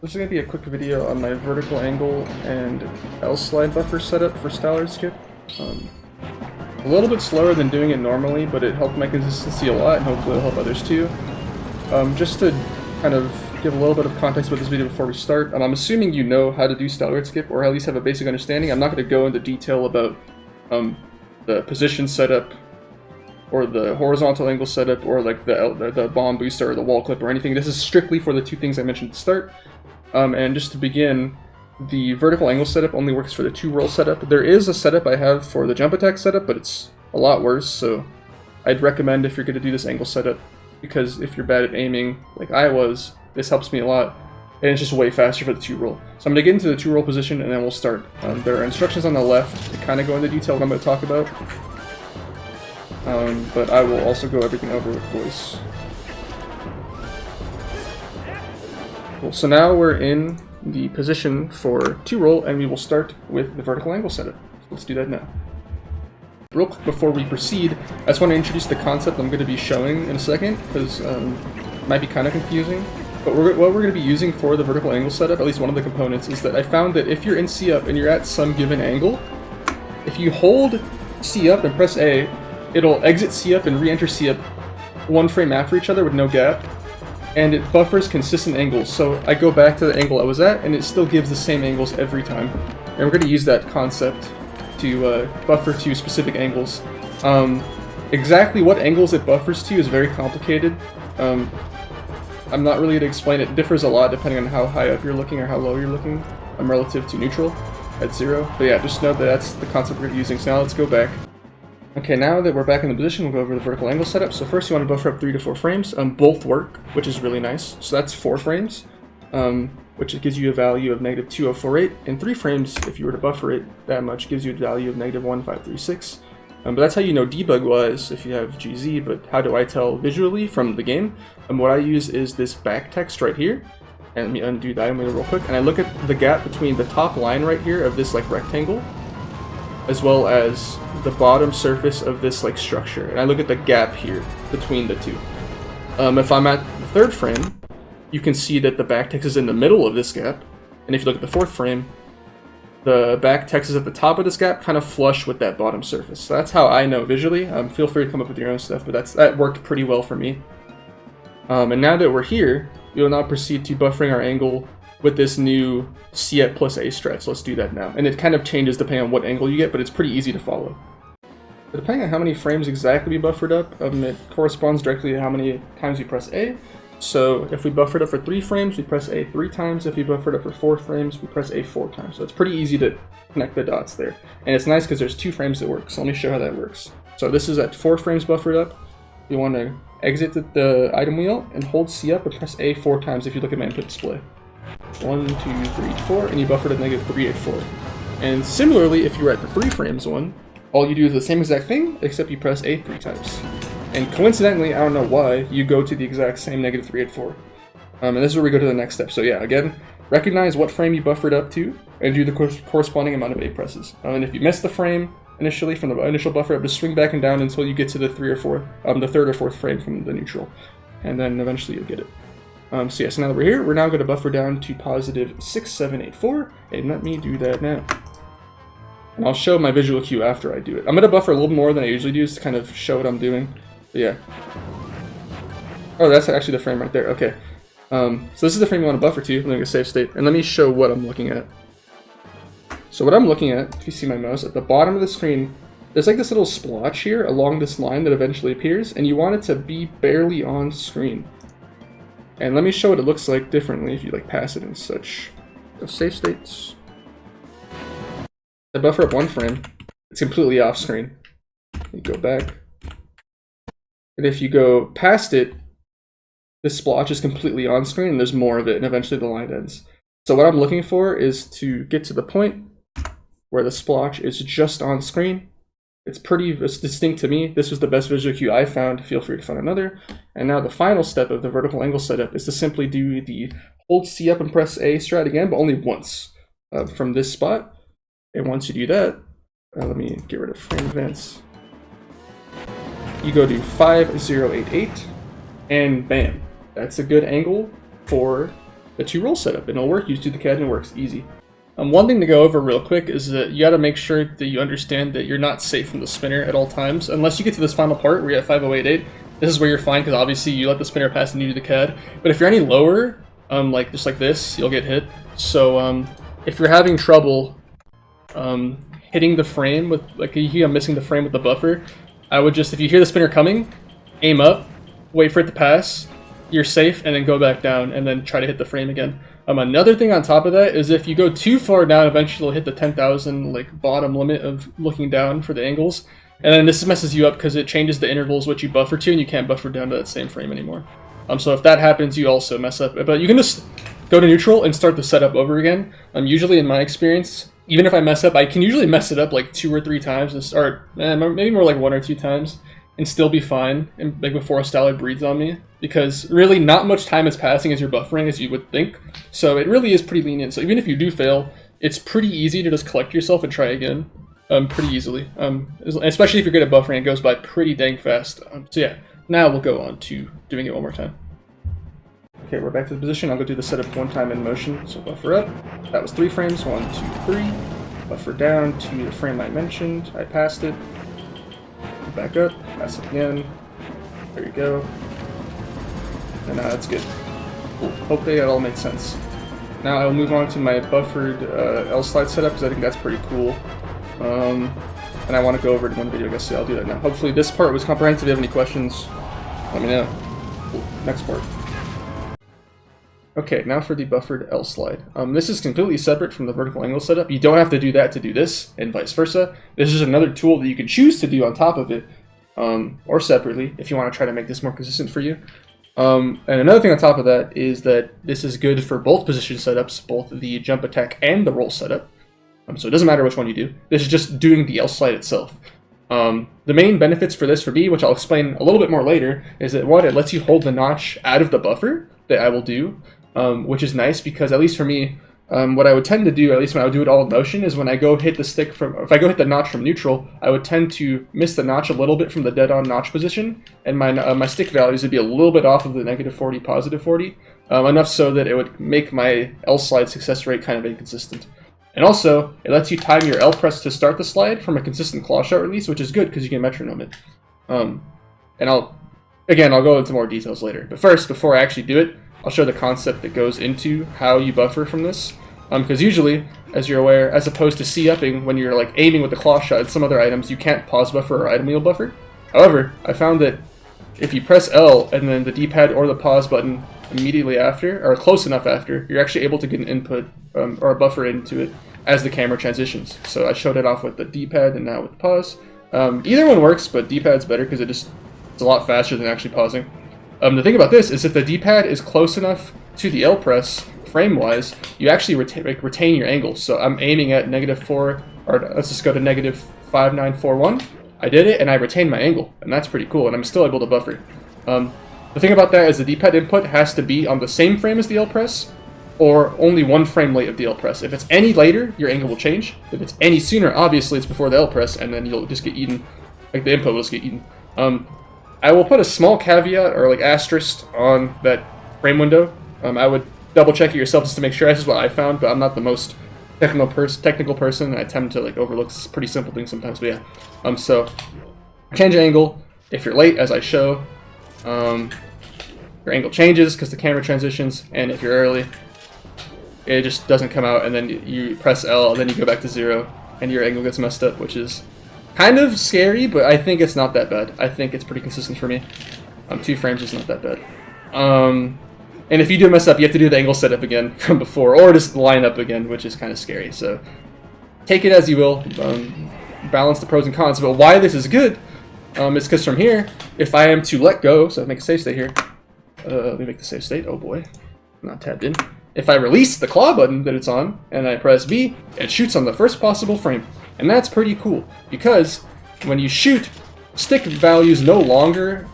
This is going to be a quick video on my vertical angle and L-slide buffer setup for Stallord skip. A little bit slower than doing it normally, but it helped my consistency a lot, and hopefully it'll help others too. Just to kind of give a little bit of context about this video before we start, I'm assuming you know how to do Stallord skip, or at least have a basic understanding. I'm not going to go into detail about the position setup, or the horizontal angle setup, or like the bomb booster or the wall clip or anything. This is strictly for the two things I mentioned at the start. And just to begin, the vertical angle setup only works for the 2-roll setup. There is a setup I have for the jump attack setup, but it's a lot worse, so I'd recommend if you're going to do this angle setup, because if you're bad at aiming, like I was, this helps me a lot, and it's just way faster for the 2-roll. So I'm going to get into the 2-roll position, and then we'll start. There are instructions on the left that kind of go into detail what I'm going to talk about, but I will also go everything over with voice. Cool. So now we're in the position for 2-roll, and we will start with the vertical angle setup. So let's do that now. Real quick before we proceed, I just want to introduce the concept I'm going to be showing in a second, because it might be kind of confusing. But what we're going to be using for the vertical angle setup, at least one of the components, is that I found that if you're in C up and you're at some given angle, if you hold C up and press A, it'll exit C up and re-enter C up one frame after each other with no gap. And it buffers consistent angles, so I go back to the angle I was at, and it still gives the same angles every time. And we're going to use that concept to buffer to specific angles. Exactly what angles it buffers to is very complicated. I'm not really going to explain it. It differs a lot depending on how high up you're looking or how low you're looking, relative to neutral at 0. But yeah, just know that that's the concept we're going to be using. So now let's go back. Okay, now that we're back in the position, we'll go over the vertical angle setup. So first you want to buffer up 3 to 4 frames. Both work, which is really nice. So that's 4 frames, which gives you a value of -2048. And 3 frames, if you were to buffer it that much, gives you a value of -1536. But that's how you know debug-wise if you have GZ, but how do I tell visually from the game? What I use is this back text right here. And let me undo that real quick. And I look at the gap between the top line right here of this like rectangle, as well as the bottom surface of this like structure, and I look at the gap here between the two. If I'm at the 3rd frame, you can see that the back text is in the middle of this gap, and if you look at the 4th frame, the back text is at the top of this gap, kind of flush with that bottom surface. So that's how I know visually. Feel free to come up with your own stuff, but that worked pretty well for me. And now that we're here, we will now proceed to buffering our angle with this new C up plus A strat. So let's do that now. And it kind of changes depending on what angle you get, but it's pretty easy to follow. But depending on how many frames exactly we buffered up, it corresponds directly to how many times we press A. So if we buffered up for 3 frames, we press A 3 times. If we buffered up for 4 frames, we press A 4 times. So it's pretty easy to connect the dots there. And it's nice because there's 2 frames that work. So let me show how that works. So this is at 4 frames buffered up. You want to exit the item wheel and hold C up and press A 4 times if you look at my input display. 1, 2, 3, 4, and you buffered at -384. And similarly, if you're at the 3 frames one, all you do is the same exact thing, except you press A 3 times. And coincidentally, I don't know why, you go to the exact same -384. And this is where we go to the next step. So yeah, again, recognize what frame you buffered up to, and do the corresponding amount of A presses. And if you miss the frame initially from the initial buffer up, just swing back and down until you get to the 3 or 4, the 3rd or 4th frame from the neutral. And then eventually you'll get it. So yeah, so now that we're here, we're now going to buffer down to +6784, and let me do that now. And I'll show my visual cue after I do it. I'm going to buffer a little more than I usually do, just to kind of show what I'm doing. But yeah. Oh, that's actually the frame right there, okay. So this is the frame you want to buffer to. Let me go save state, and let me show what I'm looking at. So what I'm looking at, if you see my mouse, at the bottom of the screen, there's like this little splotch here along this line that eventually appears, and you want it to be barely on screen. And let me show what it looks like differently if you like pass it and such. So save states. I buffer up 1 frame. It's completely off screen. You go back. And if you go past it, this splotch is completely on screen and there's more of it, and eventually the line ends. So what I'm looking for is to get to the point where the splotch is just on screen. It's distinct to me. This was the best visual cue I found. Feel free to find another. And now the final step of the vertical angle setup is to simply do the hold C up and press A strat again, but only once from this spot. And once you do that, let me get rid of frame advance. You go to 5088, and bam, that's a good angle for the 2-roll setup, and it'll work. You just do the CAD and it works, easy. One thing to go over real quick is that you gotta make sure that you understand that you're not safe from the spinner at all times, unless you get to this final part where you're at 5088. This is where you're fine, because obviously you let the spinner pass and you do the CAD. But if you're any lower, like just like this, you'll get hit. So if you're having trouble hitting the frame with, like you hear I'm missing the frame with the buffer, I would just, if you hear the spinner coming, aim up, wait for it to pass, you're safe, and then go back down, and then try to hit the frame again. Another thing on top of that is if you go too far down, eventually you'll hit the 10,000 like bottom limit of looking down for the angles, and then this messes you up because it changes the intervals which you buffer to, and you can't buffer down to that same frame anymore. So if that happens, you also mess up. But you can just go to neutral and start the setup over again. Usually, in my experience, even if I mess up, I can usually mess it up like 2 or 3 times, or maybe more like 1 or 2 times, and still be fine, and like before a Stallord breeds on me, because really not much time is passing as you're buffering as you would think, so it really is pretty lenient. So even if you do fail, it's pretty easy to just collect yourself and try again, pretty easily. Especially if you're good at buffering, it goes by pretty dang fast. So yeah, now we'll go on to doing it one more time. Okay, we're back to the position. I'll go do the setup one time in motion. So buffer up. That was 3 frames. 1, 2, 3. Buffer down to the frame I mentioned. I passed it. Back up. Pass it again. There you go. And now that's good. Cool. Hopefully that all makes sense. Now I will move on to my buffered L slide setup, because I think that's pretty cool. And I want to go over it in one video, I guess, so I'll do that now. Hopefully this part was comprehensive. If you have any questions, let me know. Cool. Next part. Okay, now for the buffered L slide. This is completely separate from the vertical angle setup. You don't have to do that to do this, and vice versa. This is another tool that you can choose to do on top of it, or separately, if you want to try to make this more consistent for you. And another thing on top of that is that this is good for both position setups, both the jump attack and the roll setup. So it doesn't matter which one you do. This is just doing the L slide itself. The main benefits for this for me, which I'll explain a little bit more later, is that one, it lets you hold the notch out of the buffer that I will do. Which is nice, because at least for me, what I would tend to do, at least when I would do it all in motion, is when I go hit the stick from, if I go hit the notch from neutral, I would tend to miss the notch a little bit from the dead-on notch position, and my stick values would be a little bit off of the -40, +40, enough so that it would make my L slide success rate kind of inconsistent. And also, it lets you time your L press to start the slide from a consistent claw shot release, which is good because you can metronome it. And I'll go into more details later. But first, before I actually do it, I'll show the concept that goes into how you buffer from this. Because usually, as you're aware, as opposed to C-upping, when you're like aiming with the claw shot and some other items, you can't pause buffer or item wheel buffer. However, I found that if you press L and then the D-pad or the pause button immediately after, or close enough after, you're actually able to get an input or a buffer into it as the camera transitions. So I showed it off with the D-pad and now with the pause. Either one works, but D-pad's better because it's a lot faster than actually pausing. The thing about this is if the D-pad is close enough to the L press, frame-wise, you actually retain your angle. So I'm aiming at -4, or let's just go to -5941. I did it, and I retained my angle, and that's pretty cool, and I'm still able to buffer. The thing about that is the D-pad input has to be on the same frame as the L press, or only 1 frame late of the L press. If it's any later, your angle will change. If it's any sooner, obviously it's before the L press, and then you'll just get eaten. Like the input will just get eaten. I will put a small caveat or like asterisk on that frame window. I would double check it yourself just to make sure. This is what I found, but I'm not the most technical person. I tend to like overlook pretty simple things sometimes. But yeah, so change angle if you're late, as I show. Your angle changes because the camera transitions, and if you're early, it just doesn't come out, and then you press L, and then you go back to 0, and your angle gets messed up, which is kind of scary, but I think it's not that bad. I think it's pretty consistent for me. 2 frames is not that bad. And if you do mess up, you have to do the angle setup again from before, or just line up again, which is kind of scary. So take it as you will. Balance the pros and cons. But why this is good is because from here, if I am to let go, so make a save state here. Let me make the save state. Oh boy, I'm not tabbed in. If I release the claw button that it's on, and I press B, it shoots on the first possible frame. And that's pretty cool, because when you shoot, stick values no longer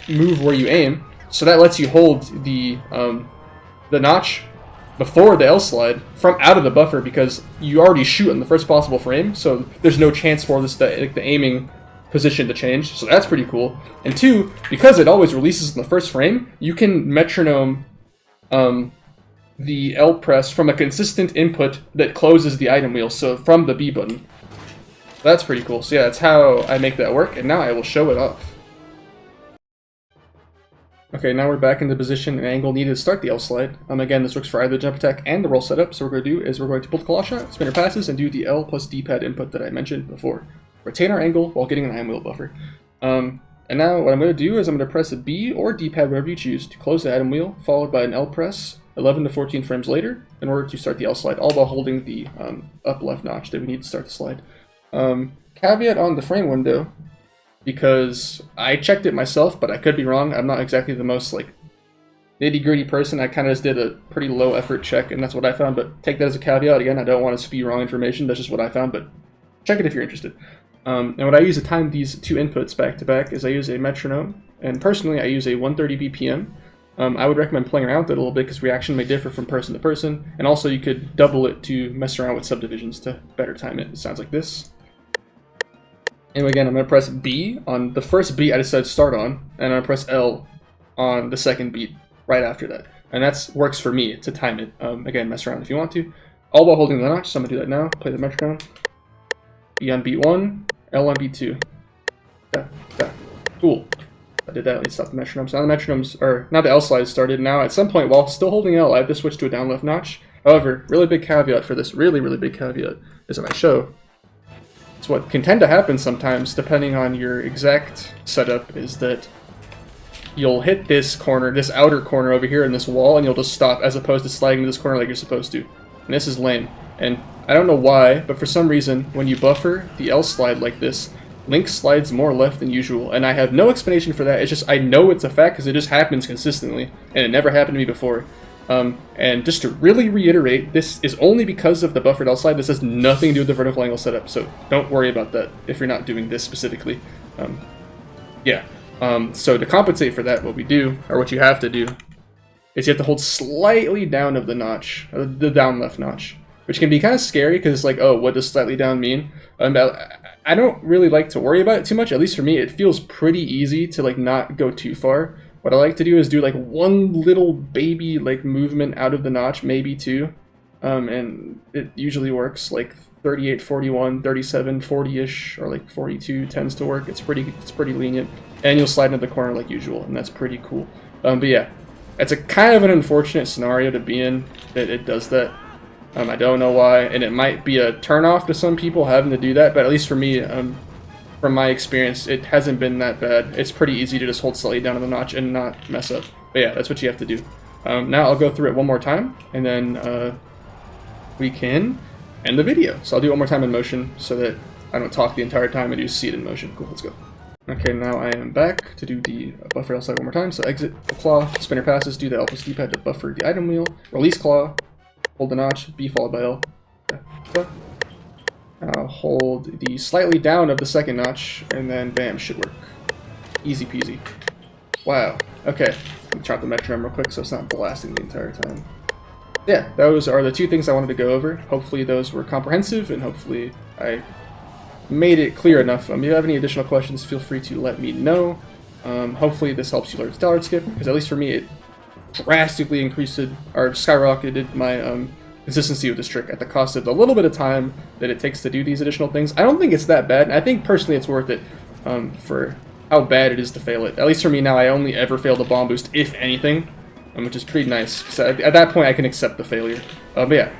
move where you aim, so that lets you hold the notch before the L slide from out of the buffer, because you already shoot on the first possible frame, so there's no chance for the aiming position to change, so that's pretty cool. And 2, because it always releases in the first frame, you can metronome the L press from a consistent input that closes the item wheel, so from the B button. That's pretty cool. So yeah, that's how I make that work, and now I will show it off. Okay, now we're back in the position and angle needed to start the L slide. Again, this works for either the jump attack and the roll setup, so what we're going to do is we're going to pull the claw shot, spinner passes, and do the L plus D-pad input that I mentioned before. Retain our angle while getting an item wheel buffer. And now what I'm going to do is I'm going to press a B or D-pad, whatever you choose, to close the item wheel, followed by an L press 11 to 14 frames later in order to start the L slide, all while holding the up left notch that we need to start the slide. Caveat on the frame window, because I checked it myself, but I could be wrong. I'm not exactly the most like nitty-gritty person. I kind of just did a pretty low effort check, and that's what I found, but take that as a caveat. Again, I don't want to spew wrong information. That's just what I found, but check it if you're interested. And what I use to time these two inputs back to back is I use a metronome, and personally I use a 130 BPM. I would recommend playing around with it a little bit because reaction may differ from person to person, and also you could double it to mess around with subdivisions to better time it. It sounds like this. And again, I'm going to press B on the first beat I decided to start on, and I'm going to press L on the second beat right after that. And that works for me to time it. Again, mess around if you want to. All while holding the notch, so I'm going to do that now. Play the metronome. B on beat 1, L on beat 2. Cool. I did that. Let me stop the metronome. So now the metronomes, or now the L slide started. Now at some point, while still holding L, I have to switch to a down left notch. However, really big caveat for this, really big caveat, is when I show. So what can tend to happen sometimes, depending on your exact setup, is that you'll hit this corner, this outer corner over here in this wall, and you'll just stop, as opposed to sliding to this corner like you're supposed to. And this is lame. And I don't know why, but for some reason, when you buffer the L slide like this, Link slides more left than usual. And I have no explanation for that. It's just, I know it's a fact because it just happens consistently, and it never happened to me before. And just to really reiterate, this is only because of the buffered L slide. This has nothing to do with the vertical angle setup, so don't worry about that if you're not doing this specifically. So to compensate for that, what we do, or what you have to do, is you have to hold slightly down of the notch, the down left notch, which can be kind of scary because it's like, oh, what does slightly down mean? I don't really like to worry about it too much. At least for me, it feels pretty easy to like not go too far. What I like to do is do like one little baby like movement out of the notch, maybe two, and it usually works. Like 38, 41, 37, 40-ish, or like 42 tends to work. It's pretty lenient, and you'll slide into the corner like usual, and that's pretty cool. But yeah, it's a kind of an unfortunate scenario to be in that it does that. I don't know why, and it might be a turnoff to some people having to do that, but at least for me, from my experience, it hasn't been that bad. It's pretty easy to just hold slightly down on the notch and not mess up. But yeah, that's what you have to do. Now I'll go through it one more time, and then we can end the video. So I'll do it one more time in motion so that I don't talk the entire time and just see it in motion. Cool, let's go. Okay, now I am back to do the buffer L slide one more time. So exit the claw, spinner passes, do the L plus D-pad to buffer the item wheel, release claw, hold the notch, B followed by L. Now hold the slightly down of the second notch, and then bam, should work. Easy peasy. Wow. Okay, let me chop the metronome real quick so it's not blasting the entire time. Yeah, those are the two things I wanted to go over. Hopefully those were comprehensive, and hopefully I made it clear enough. If you have any additional questions, feel free to let me know. Hopefully this helps you learn Stallord skip, because at least for me it drastically increased or skyrocketed my consistency with this trick at the cost of the little bit of time that it takes to do these additional things. I don't think it's that bad. I think personally it's worth it for how bad it is to fail it. At least for me now, I only ever fail the bomb boost, if anything, which is pretty nice. So at that point, I can accept the failure. But yeah,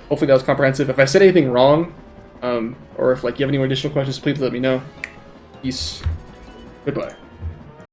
hopefully that was comprehensive. If I said anything wrong, or if like you have any more additional questions, please let me know. Peace. Goodbye.